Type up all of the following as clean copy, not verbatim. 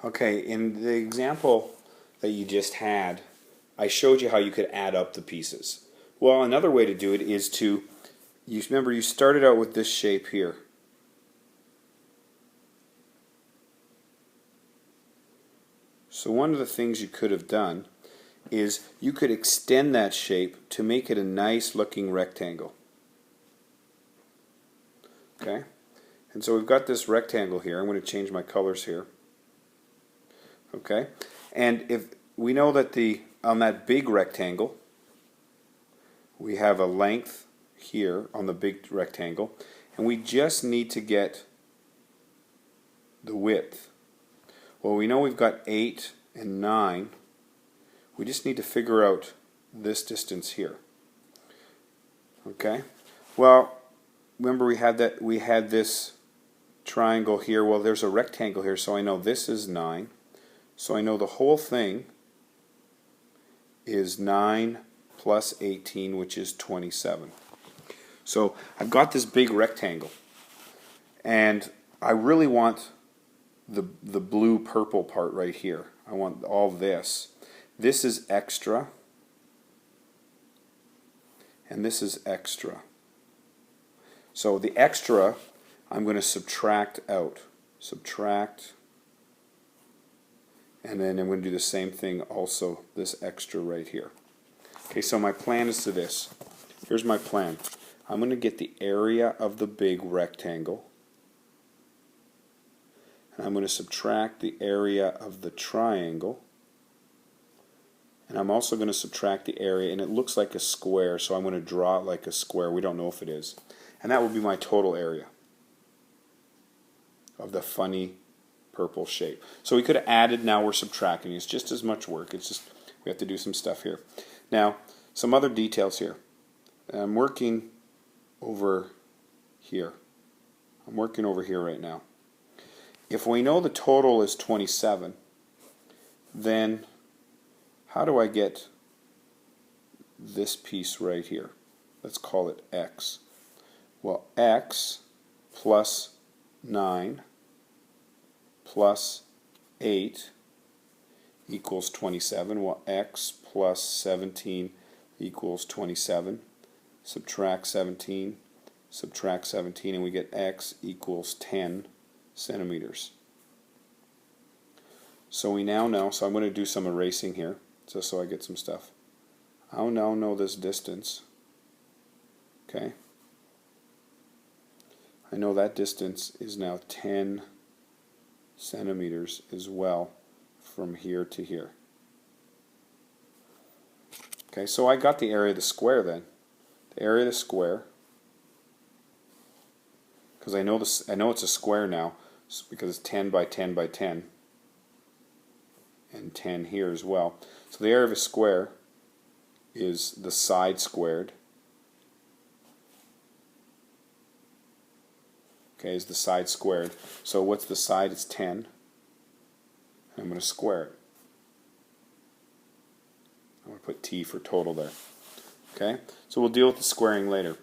Okay, in the example that you just had, I showed you how you could add up the pieces. Well, another way to do it is to, you remember you started out with this shape here. So one of the things you could have done is you could extend that shape to make it a nice looking rectangle. Okay? And so we've got this rectangle here. I'm going to change my colors here. Okay? And if we know that on that big rectangle, we have a length here on the big rectangle, and we just need to get the width. Well, we know we've got 8 and 9. We just need to figure out this distance here. Okay? Well, remember we had this triangle here. Well, there's a rectangle here, so I know this is 9. So I know the whole thing is 9 plus 18, which is 27. So I've got this big rectangle, and I really want the blue purple part right here. I want all this. This is extra, and this is extra. So the extra I'm going to subtract out. Subtract, and then I'm going to do the same thing also, this extra right here. Okay, so my plan is to this. Here's my plan. I'm going to get the area of the big rectangle, and I'm going to subtract the area of the triangle, and I'm also going to subtract the area, and it looks like a square, so I'm going to draw it like a square. We don't know if it is. And that will be my total area of the funny purple shape. So we could have added, now we're subtracting. It's just as much work. It's just we have to do some stuff here. Now, some other details here. I'm working over here. I'm working over here right now. If we know the total is 27, then how do I get this piece right here? Let's call it x. Well, x plus 9 plus 8 equals 27. Well, x plus 17 equals 27. Subtract 17, and we get x equals 10 centimeters. So we now know, so I'm going to do some erasing here, just so I get some stuff. I now know this distance. Okay? I know that distance is now 10 centimeters as well from here to here. Okay, so I got the area of the square then. The area of the square, because I know it's a square now, because it's 10 by 10 by 10, and 10 here as well. So the area of a square is the side squared. Okay, is the side squared. So what's the side? It's 10. I'm going to square it. I'm going to put T for total there. Okay, so we'll deal with the squaring later.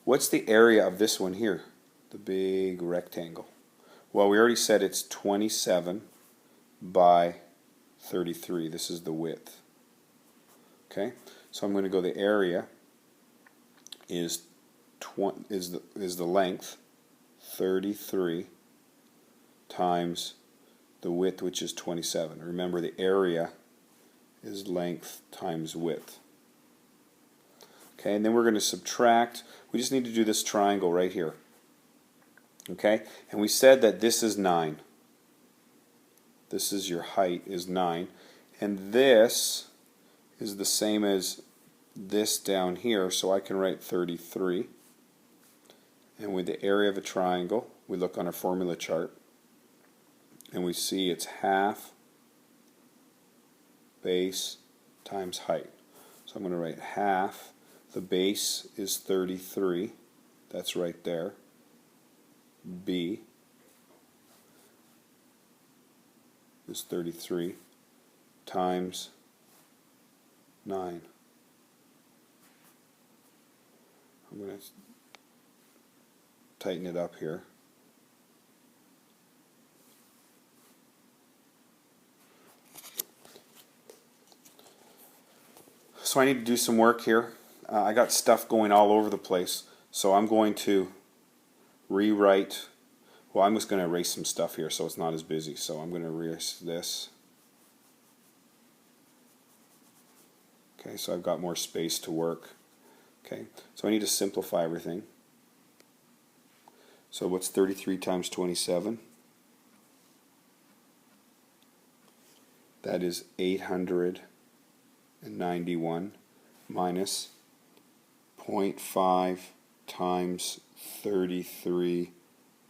What's the area of this one here? The big rectangle. Well, we already said it's 27 by 33. This is the width. Okay, so I'm going to go, the area is the length, 33, times the width, which is 27. Remember, the area is length times width. Okay, and then we're going to subtract. We just need to do this triangle right here. Okay, and we said that this is 9. This is your height, is 9. And this is the same as this down here, so I can write 33. And with the area of a triangle, we look on our formula chart, and we see it's half base times height. So I'm going to write half. The base is 33. That's right there. B is 33 times 9. I'm going to tighten it up here. so I need to do some work here. I got stuff going all over the place, so I'm going to rewrite. Well, I'm just going to erase some stuff here so it's not as busy. So I'm going to erase this. Okay, so I've got more space to work. Okay, so I need to simplify everything. So what's 33 times 27? That is 891 minus 0.5 times 33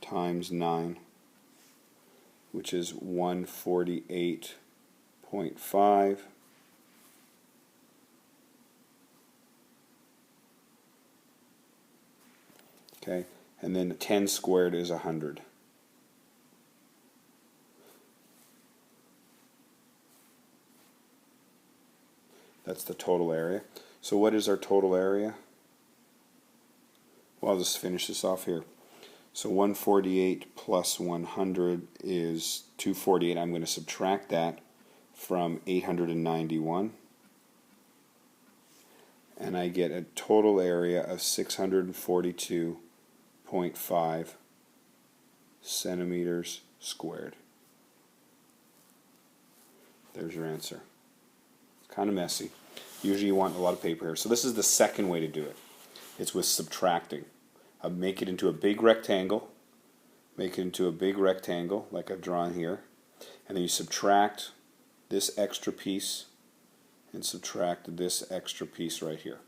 times 9, which is 148.5. Okay, and then 10 squared is 100. That's the total area. So what is our total area? Well, I'll just finish this off here. So 148 plus 100 is 248. I'm going to subtract that from 891. And I get a total area of 642.5 centimeters squared. There's your answer. It's kind of messy. Usually you want a lot of paper here. So this is the second way to do it. It's with subtracting. I'll make it into a big rectangle. Make it into a big rectangle like I've drawn here. And then you subtract this extra piece and subtract this extra piece right here.